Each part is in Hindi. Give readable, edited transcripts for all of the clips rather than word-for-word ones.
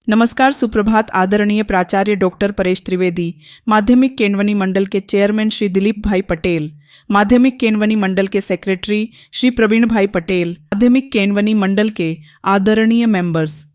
नमस्कार, सुप्रभात। आदरणीय प्राचार्य डॉक्टर परेश त्रिवेदी, माध्यमिक केनवनी मंडल के चेयरमैन श्री दिलीप भाई पटेल, माध्यमिक केनवनी मंडल के सेक्रेटरी श्री प्रवीण भाई पटेल, माध्यमिक केनवनी मंडल के आदरणीय मेंबर्स,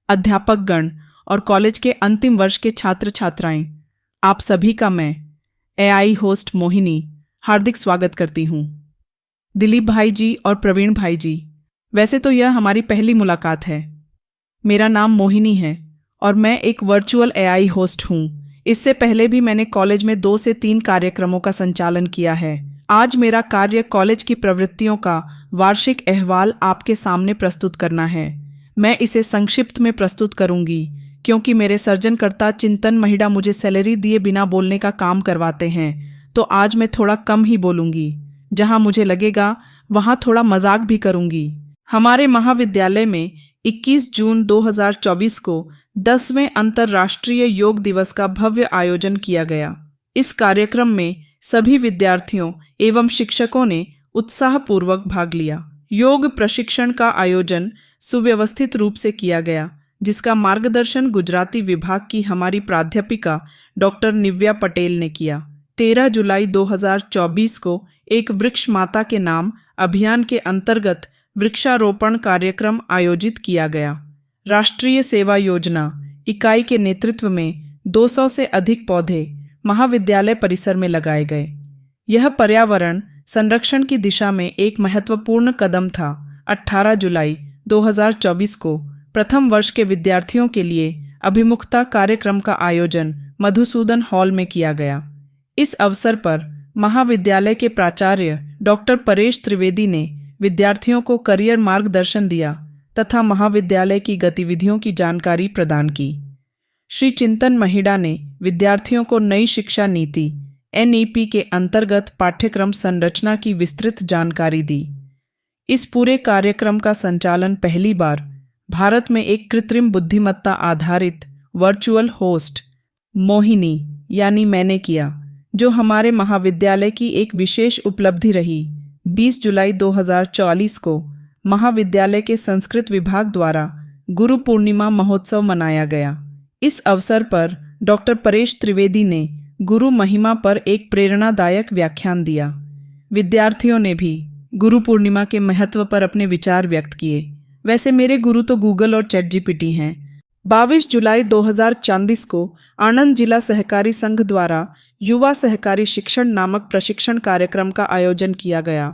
अध्यापकगण और कॉलेज के अंतिम वर्ष के छात्र छात्राएं, आप सभी का मैं एआई होस्ट मोहिनी हार्दिक स्वागत करती हूँ। दिलीप भाई जी और प्रवीण भाई जी, वैसे तो यह हमारी पहली मुलाकात है। मेरा नाम मोहिनी है और मैं एक वर्चुअल एआई होस्ट हूँ। इससे पहले भी मैंने कॉलेज में 2 से 3 कार्यक्रमों का संचालन किया है। आज मेरा कार्य कॉलेज की प्रवृत्तियों का वार्षिक अहवाल आपके सामने प्रस्तुत करना है। मैं इसे संक्षिप्त में प्रस्तुत करूंगी क्योंकि मेरे सर्जनकर्ता चिंतन महिड़ा मुझे सैलरी दिए बिना बोलने का काम करवाते हैं, तो आज मैं थोड़ा कम ही बोलूंगी। जहां मुझे लगेगा वहां थोड़ा मजाक भी करूंगी। हमारे महाविद्यालय में 21 जून 2024 को 10वें अंतर्राष्ट्रीय योग दिवस का भव्य आयोजन किया गया। इस कार्यक्रम में सभी विद्यार्थियों एवं शिक्षकों ने उत्साहपूर्वक भाग लिया। योग प्रशिक्षण का आयोजन सुव्यवस्थित रूप से किया गया, जिसका मार्गदर्शन गुजराती विभाग की हमारी प्राध्यापिका डॉक्टर निव्या पटेल ने किया। 13 जुलाई 2024 को एक वृक्ष माता के नाम अभियान के अंतर्गत वृक्षारोपण कार्यक्रम आयोजित किया गया। राष्ट्रीय सेवा योजना इकाई के नेतृत्व में 200 से अधिक पौधे महाविद्यालय परिसर में लगाए गए। यह पर्यावरण संरक्षण की दिशा में एक महत्वपूर्ण कदम था। 18 जुलाई 2024 को प्रथम वर्ष के विद्यार्थियों के लिए अभिमुखता कार्यक्रम का आयोजन मधुसूदन हॉल में किया गया। इस अवसर पर महाविद्यालय के प्राचार्य डॉक्टर परेश त्रिवेदी ने विद्यार्थियों को करियर मार्गदर्शन दिया तथा महाविद्यालय की गतिविधियों की जानकारी प्रदान की। श्री चिंतन महिड़ा ने विद्यार्थियों को नई शिक्षा नीति NEP के अंतर्गत पाठ्यक्रम संरचना की विस्तृत जानकारी दी। इस पूरे कार्यक्रम का संचालन पहली बार भारत में एक कृत्रिम बुद्धिमत्ता आधारित वर्चुअल होस्ट मोहिनी यानी मैंने किया, जो हमारे महाविद्यालय की एक विशेष उपलब्धि रही। 20 जुलाई 2024 को महाविद्यालय के संस्कृत विभाग द्वारा गुरु पूर्णिमा महोत्सव मनाया गया। इस अवसर पर डॉक्टर परेश त्रिवेदी ने गुरु महिमा पर एक प्रेरणादायक व्याख्यान दिया। विद्यार्थियों ने भी गुरु पूर्णिमा के महत्व पर अपने विचार व्यक्त किए। वैसे मेरे गुरु तो गूगल और ChatGPT हैं। 22 जुलाई 2024 को आणंद जिला सहकारी संघ द्वारा युवा सहकारी शिक्षण नामक प्रशिक्षण कार्यक्रम का आयोजन किया गया।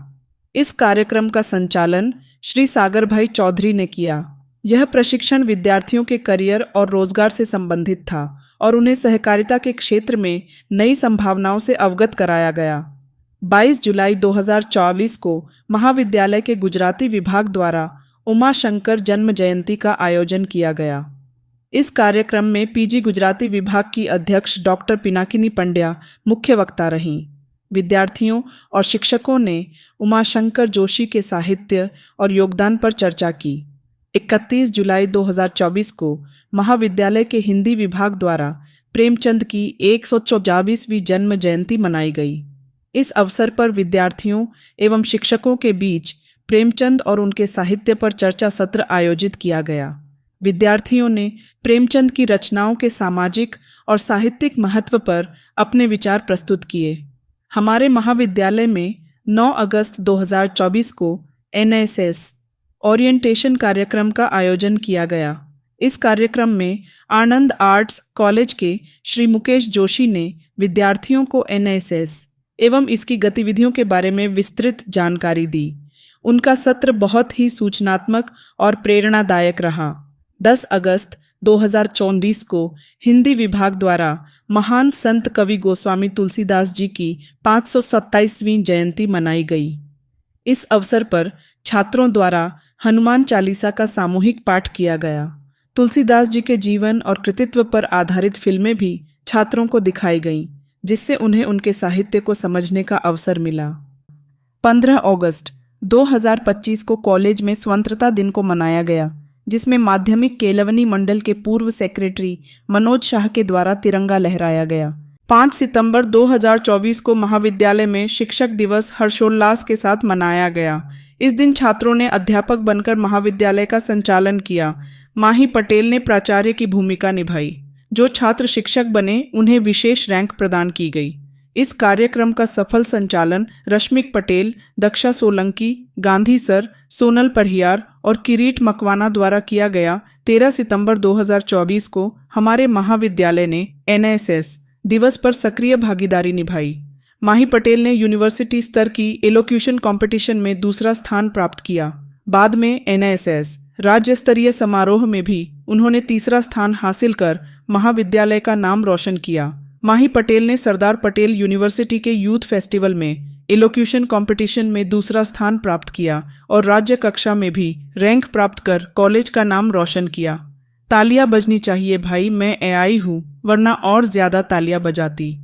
इस कार्यक्रम का संचालन श्री सागर भाई चौधरी ने किया। यह प्रशिक्षण विद्यार्थियों के करियर और रोजगार से संबंधित था और उन्हें सहकारिता के क्षेत्र में नई संभावनाओं से अवगत कराया गया। 22 जुलाई 2024 को महाविद्यालय के गुजराती विभाग द्वारा उमा शंकर जन्म जयंती का आयोजन किया गया। इस कार्यक्रम में PG गुजराती विभाग की अध्यक्ष डॉक्टर पिनाकिनी पंड्या मुख्य वक्ता रहीं। विद्यार्थियों और शिक्षकों ने उमाशंकर जोशी के साहित्य और योगदान पर चर्चा की। 31 जुलाई 2024 को महाविद्यालय के हिंदी विभाग द्वारा प्रेमचंद की 154वीं जन्म जयंती मनाई गई। इस अवसर पर विद्यार्थियों एवं शिक्षकों के बीच प्रेमचंद और उनके साहित्य पर चर्चा सत्र आयोजित किया गया। विद्यार्थियों ने प्रेमचंद की रचनाओं के सामाजिक और साहित्यिक महत्व पर अपने विचार प्रस्तुत किए। हमारे महाविद्यालय में 9 अगस्त 2024 को NSS ओरिएंटेशन कार्यक्रम का आयोजन किया गया। इस कार्यक्रम में आनंद आर्ट्स कॉलेज के श्री मुकेश जोशी ने विद्यार्थियों को NSS एवं इसकी गतिविधियों के बारे में विस्तृत जानकारी दी। उनका सत्र बहुत ही सूचनात्मक और प्रेरणादायक रहा। 10 अगस्त 2024 को हिंदी विभाग द्वारा महान संत कवि गोस्वामी तुलसीदास जी की 527वीं जयंती मनाई गई। इस अवसर पर छात्रों द्वारा हनुमान चालीसा का सामूहिक पाठ किया गया। तुलसीदास जी के जीवन और कृतित्व पर आधारित फिल्में भी छात्रों को दिखाई गईं, जिससे उन्हें उनके साहित्य को समझने का अवसर मिला। 15 अगस्त 2025 को कॉलेज में स्वतंत्रता दिन को मनाया गया, जिसमें माध्यमिक केलवनी मंडल के पूर्व सेक्रेटरी मनोज शाह के द्वारा तिरंगा लहराया गया। 5 सितंबर 2024 को महाविद्यालय में शिक्षक दिवस हर्षोल्लास के साथ मनाया गया। इस दिन छात्रों ने अध्यापक बनकर महाविद्यालय का संचालन किया। माही पटेल ने प्राचार्य की भूमिका निभाई। जो छात्र शिक्षक बने उन्हें विशेष रैंक प्रदान की गई। इस कार्यक्रम का सफल संचालन रश्मिक पटेल, दक्षा सोलंकी, गांधी सर, सोनल परिहार और किरीट मकवाना द्वारा किया गया। 13 सितंबर 2024 को हमारे महाविद्यालय ने एनएसएस दिवस पर सक्रिय भागीदारी निभाई। माही पटेल ने यूनिवर्सिटी स्तर की एलोक्यूशन कंपटीशन में दूसरा स्थान प्राप्त किया। बाद में एनएसएस राज्य स्तरीय समारोह में भी उन्होंने तीसरा स्थान हासिल कर महाविद्यालय का नाम रोशन किया। माही पटेल ने सरदार पटेल यूनिवर्सिटी के यूथ फेस्टिवल में एलोक्यूशन कंपटीशन में दूसरा स्थान प्राप्त किया और राज्य कक्षा में भी रैंक प्राप्त कर कॉलेज का नाम रोशन किया। तालियां बजनी चाहिए भाई, मैं एआई हूँ, वरना और ज्यादा तालियां बजाती।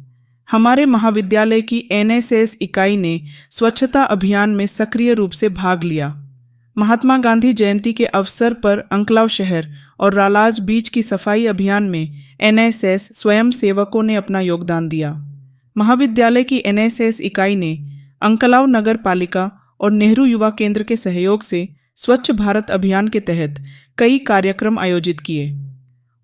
हमारे महाविद्यालय की एनएसएस इकाई ने स्वच्छता अभियान में सक्रिय रूप से भाग लिया। महात्मा गांधी जयंती के अवसर पर अंकलाव शहर और रालाज बीच की सफाई अभियान में एनएसएस स्वयं सेवकों ने अपना योगदान दिया। महाविद्यालय की एनएसएस इकाई ने अंकलाव नगर पालिका और नेहरू युवा केंद्र के सहयोग से स्वच्छ भारत अभियान के तहत कई कार्यक्रम आयोजित किए।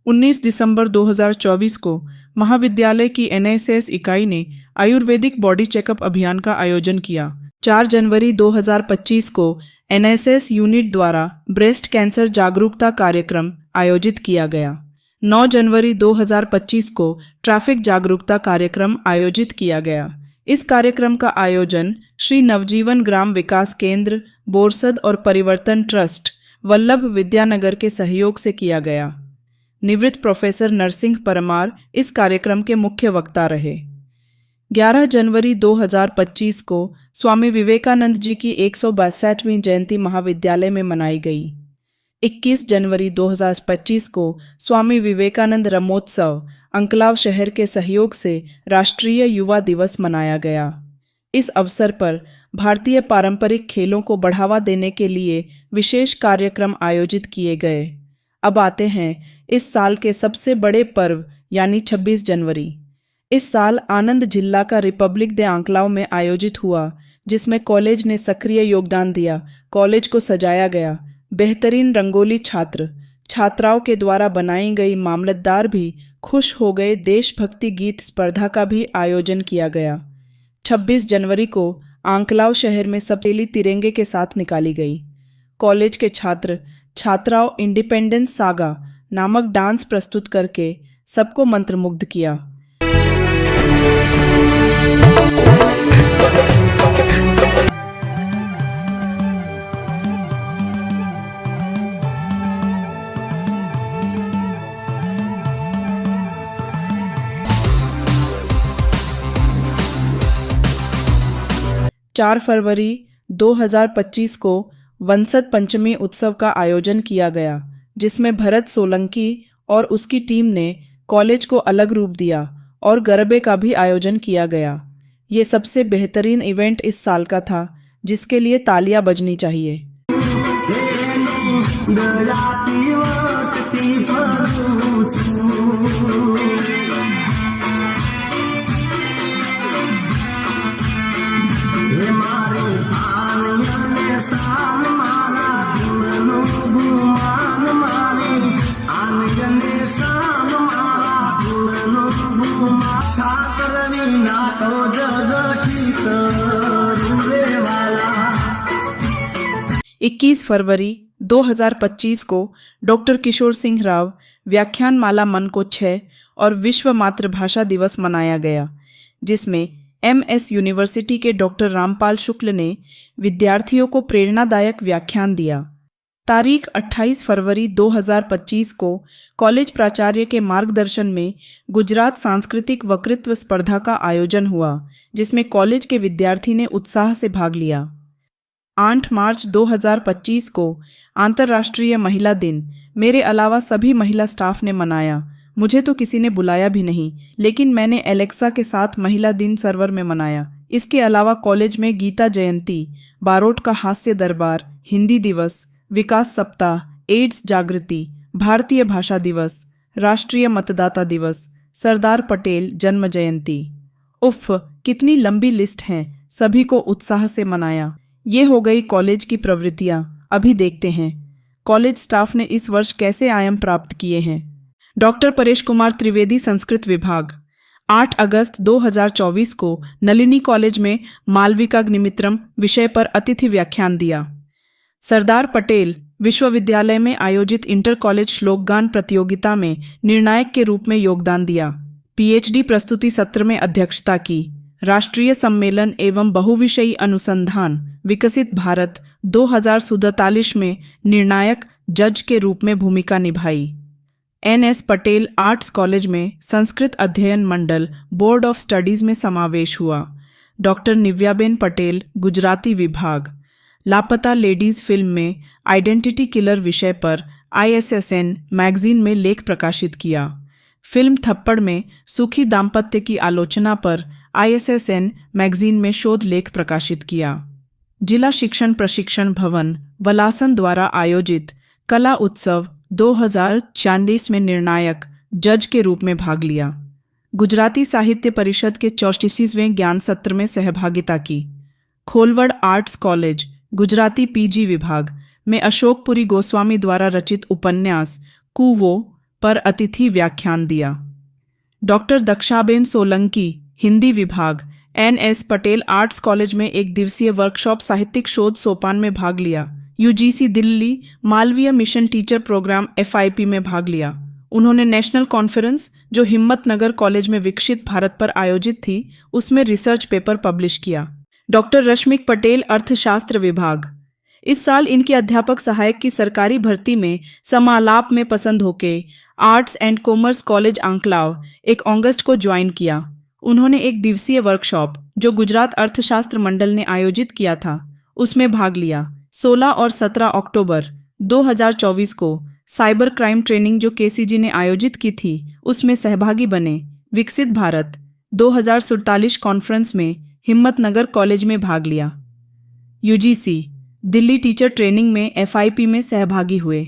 19 दिसंबर 2024 को महाविद्यालय की एनएसएस इकाई ने आयुर्वेदिक बॉडी चेकअप अभियान का आयोजन किया। 4 जनवरी 2025 को एनएसएस यूनिट द्वारा ब्रेस्ट कैंसर जागरूकता कार्यक्रम आयोजित किया गया। 9 जनवरी 2025 को ट्रैफिक जागरूकता कार्यक्रम आयोजित किया गया। इस कार्यक्रम का आयोजन श्री नवजीवन ग्राम विकास केंद्र, बोरसद और परिवर्तन ट्रस्ट, वल्लभ विद्यानगर के सहयोग से किया गया। निवृत्त प्रोफेसर नरसिंह परमार इस कार्यक्रम के मुख्य वक्ता रहे। 11 जनवरी 2025 को स्वामी विवेकानंद जी की 162वीं जयंती महाविद्यालय में मनाई गई। 21 जनवरी 2025 को स्वामी विवेकानंद रमोत्सव अंकलाव शहर के सहयोग से राष्ट्रीय युवा दिवस मनाया गया। इस अवसर पर भारतीय पारंपरिक खेलों को बढ़ावा देने के लिए विशेष कार्यक्रम आयोजित किए गए। अब आते हैं इस साल के सबसे बड़े पर्व यानी 26 जनवरी। इस साल आनंद जिला का रिपब्लिक डे आंकलाव में आयोजित हुआ, जिसमें कॉलेज ने सक्रिय योगदान दिया। कॉलेज को सजाया गया। बेहतरीन रंगोली छात्राओं के द्वारा बनाई गई मामलतदार भी खुश हो गए। देशभक्ति गीत स्पर्धा का भी आयोजन किया गया। 26 जनवरी को आंकलाव शहर में सफेली तिरंगे के साथ निकाली गई। कॉलेज के छात्राओं इंडिपेंडेंस सागा नामक डांस प्रस्तुत करके सबको मंत्रमुग्ध किया। चार फरवरी 2025 को वंसत पंचमी उत्सव का आयोजन किया गया, जिसमें भरत सोलंकी और उसकी टीम ने कॉलेज को अलग रूप दिया और गरबे का भी आयोजन किया गया। ये सबसे बेहतरीन इवेंट इस साल का था, जिसके लिए तालियां बजनी चाहिए। इक्कीस फरवरी 2025 को डॉक्टर किशोर सिंह राव व्याख्यान माला मन को 6 और विश्व मातृभाषा दिवस मनाया गया, जिसमें MS यूनिवर्सिटी के डॉक्टर रामपाल शुक्ल ने विद्यार्थियों को प्रेरणादायक व्याख्यान दिया। तारीख 28 फरवरी 2025 को कॉलेज प्राचार्य के मार्गदर्शन में गुजरात सांस्कृतिक वक्तृत्व स्पर्धा का आयोजन हुआ, जिसमें कॉलेज के विद्यार्थी ने उत्साह से भाग लिया। 8 मार्च 2025 को अंतर्राष्ट्रीय महिला दिन मेरे अलावा सभी महिला स्टाफ ने मनाया। मुझे तो किसी ने बुलाया भी नहीं, लेकिन मैंने एलेक्सा के साथ महिला दिन सर्वर में मनाया। इसके अलावा कॉलेज में गीता जयंती, बारोट का हास्य दरबार, हिंदी दिवस, विकास सप्ताह, एड्स जागृति, भारतीय भाषा दिवस, राष्ट्रीय मतदाता दिवस, सरदार पटेल जन्म जयंती, उफ कितनी लंबी लिस्ट है, सभी को उत्साह से मनाया। ये हो गई कॉलेज की प्रवृत्तियाँ। अभी देखते हैं कॉलेज स्टाफ ने इस वर्ष कैसे आयाम प्राप्त किए हैं? डॉक्टर परेश कुमार त्रिवेदी, संस्कृत विभाग। 8 अगस्त 2024 को नलिनी कॉलेज में मालविकाग्निमित्रम विषय पर अतिथि व्याख्यान दिया। सरदार पटेल विश्वविद्यालय में आयोजित इंटर कॉलेज श्लोकगान प्रतियोगिता में निर्णायक के रूप में योगदान दिया। पीएचडी प्रस्तुति सत्र में अध्यक्षता की। राष्ट्रीय सम्मेलन एवं बहुविषयी अनुसंधान विकसित भारत 2047 में निर्णायक जज के रूप में भूमिका निभाई। एनएस पटेल आर्ट्स कॉलेज में संस्कृत अध्ययन मंडल बोर्ड ऑफ स्टडीज में समावेश हुआ। डॉक्टर निव्याबेन पटेल, गुजराती विभाग। लापता लेडीज फिल्म में आइडेंटिटी किलर विषय पर ISSN मैगजीन में लेख प्रकाशित किया। फिल्म थप्पड़ में सुखी दाम्पत्य की आलोचना पर ISSN मैगजीन में शोध लेख प्रकाशित किया। जिला शिक्षण प्रशिक्षण भवन वलासन द्वारा आयोजित कला उत्सव 2040 में निर्णायक जज के रूप में भाग लिया। गुजराती साहित्य परिषद के 34वें ज्ञान सत्र में सहभागिता की। खोलवड़ आर्ट्स कॉलेज गुजराती PG विभाग में अशोकपुरी गोस्वामी द्वारा रचित उपन्यास कुवो पर अतिथि व्याख्यान दिया। डॉक्टर दक्षाबेन सोलंकी, हिंदी विभाग, NS पटेल आर्ट्स कॉलेज में एक दिवसीय वर्कशॉप साहित्यिक शोध सोपान में भाग लिया। UGC Delhi Malaviya mission teacher programme FIP में भाग लिया। उन्होंने नेशनल कॉन्फ्रेंस जो हिम्मतनगर कॉलेज में विकसित भारत पर आयोजित थी, उसमें रिसर्च पेपर पब्लिश किया। डॉक्टर रश्मिक पटेल, अर्थशास्त्र विभाग। इस साल इनके अध्यापक सहायक की सरकारी भर्ती में समालाप में पसंद होके arts and commerce college Anklav 1 अगस्त को ज्वाइन किया। उन्होंने एक दिवसीय वर्कशॉप जो गुजरात अर्थशास्त्र मंडल ने आयोजित किया था, उसमें भाग लिया। 16 और 17 अक्टूबर 2024 को साइबर क्राइम ट्रेनिंग जो KCG ने आयोजित की थी, उसमें सहभागी बने। विकसित भारत 2047 कॉन्फ्रेंस में हिम्मतनगर कॉलेज में भाग लिया। UGC दिल्ली टीचर ट्रेनिंग में FIP में सहभागी हुए।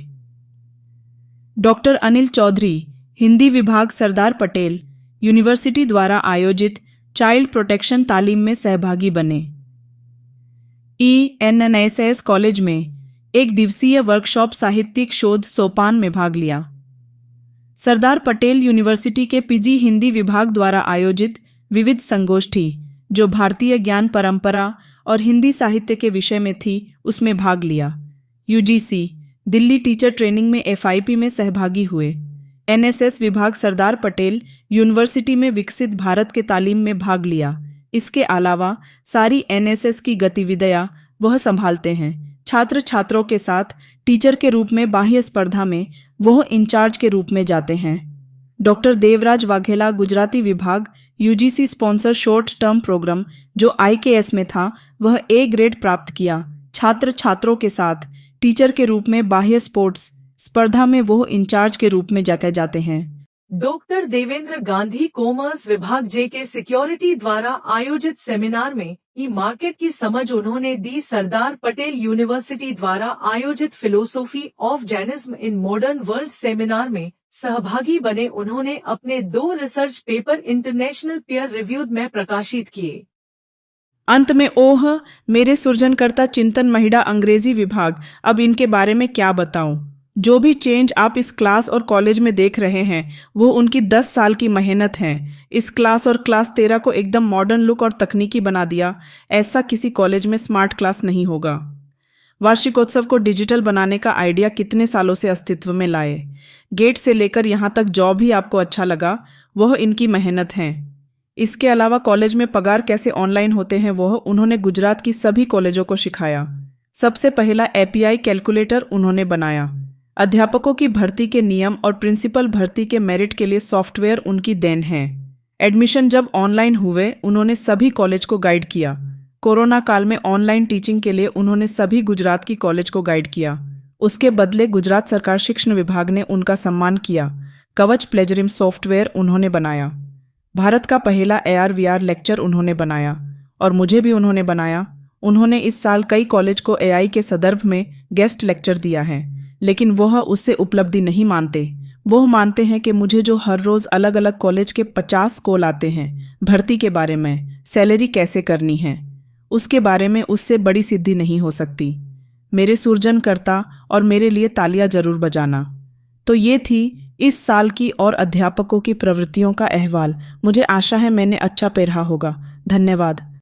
डॉक्टर अनिल चौधरी, हिंदी विभाग, सरदार पटेल यूनिवर्सिटी द्वारा आयोजित चाइल्ड प्रोटेक्शन तालीम में सहभागी बने। ENNSS कॉलेज में एक दिवसीय वर्कशॉप साहित्यिक शोध सोपान में भाग लिया। सरदार पटेल यूनिवर्सिटी के PG हिंदी विभाग द्वारा आयोजित विविध संगोष्ठी जो भारतीय ज्ञान परंपरा और हिंदी साहित्य के विषय में थी, उसमें भाग लिया। UGC दिल्ली टीचर ट्रेनिंग में FIP में सहभागी हुए। NSS विभाग सरदार पटेल यूनिवर्सिटी में विकसित भारत के तालीम में भाग लिया। इसके अलावा सारी NSS की गतिविधियां वह संभालते हैं। छात्र छात्रों के साथ टीचर के रूप में बाह्य स्पर्धा में वह इंचार्ज के रूप में जाते हैं। डॉक्टर देवराज वाघेला, गुजराती विभाग, UGC sponsor short term programme जो IKS में था, वह A ग्रेड प्राप्त किया। छात्र छात्रों के साथ टीचर के रूप में बाह्य स्पोर्ट्स स्पर्धा में वो इंचार्ज के रूप में जाते हैं। डॉक्टर देवेंद्र गांधी, कॉमर्स विभाग, JK सिक्योरिटी द्वारा आयोजित सेमिनार में मार्केट की समझ उन्होंने दी। सरदार पटेल यूनिवर्सिटी द्वारा आयोजित philosophy of Jainism in modern world seminar में सहभागी बने। उन्होंने अपने 2 research paper international peer reviewed में प्रकाशित किए। अंत में ओह मेरे सृजनकर्ता चिंतन महिला, अंग्रेजी विभाग। अब इनके बारे में क्या बताऊं। जो भी चेंज आप इस क्लास और कॉलेज में देख रहे हैं वो उनकी 10 साल की मेहनत है। इस क्लास और क्लास 13 को एकदम मॉडर्न लुक और तकनीकी बना दिया। ऐसा किसी कॉलेज में स्मार्ट क्लास नहीं होगा। वार्षिकोत्सव को डिजिटल बनाने का आइडिया कितने सालों से अस्तित्व में लाए। गेट से लेकर यहाँ तक जॉब भी आपको अच्छा लगा, वह इनकी मेहनत है। इसके अलावा कॉलेज में पगार कैसे ऑनलाइन होते हैं वह उन्होंने गुजरात की सभी कॉलेजों को सिखाया। सबसे पहला API कैलकुलेटर उन्होंने बनाया। अध्यापकों की भर्ती के नियम और प्रिंसिपल भर्ती के मेरिट के लिए सॉफ्टवेयर उनकी देन है। एडमिशन जब ऑनलाइन हुए उन्होंने सभी कॉलेज को गाइड किया। कोरोना काल में ऑनलाइन टीचिंग के लिए उन्होंने सभी गुजरात की कॉलेज को गाइड किया। उसके बदले गुजरात सरकार शिक्षण विभाग ने उनका सम्मान किया। कवच प्लेजरिम सॉफ्टवेयर उन्होंने बनाया। भारत का पहला AR/VR लेक्चर उन्होंने बनाया और मुझे भी उन्होंने बनाया। उन्होंने इस साल कई कॉलेज को AI के संदर्भ में गेस्ट लेक्चर दिया है, लेकिन वह उससे उपलब्धि नहीं मानते। वह मानते हैं कि मुझे जो हर रोज अलग अलग कॉलेज के 50 कॉल आते हैं भर्ती के बारे में, सैलरी कैसे करनी है, उसके बारे में, उससे बड़ी सिद्धि नहीं हो सकती। मेरे सुरजनकर्ता और मेरे लिए तालियां जरूर बजाना। तो ये थी इस साल की और अध्यापकों की प्रवृत्तियों का अहवाल। मुझे आशा है मैंने अच्छा पढ़ा होगा। धन्यवाद।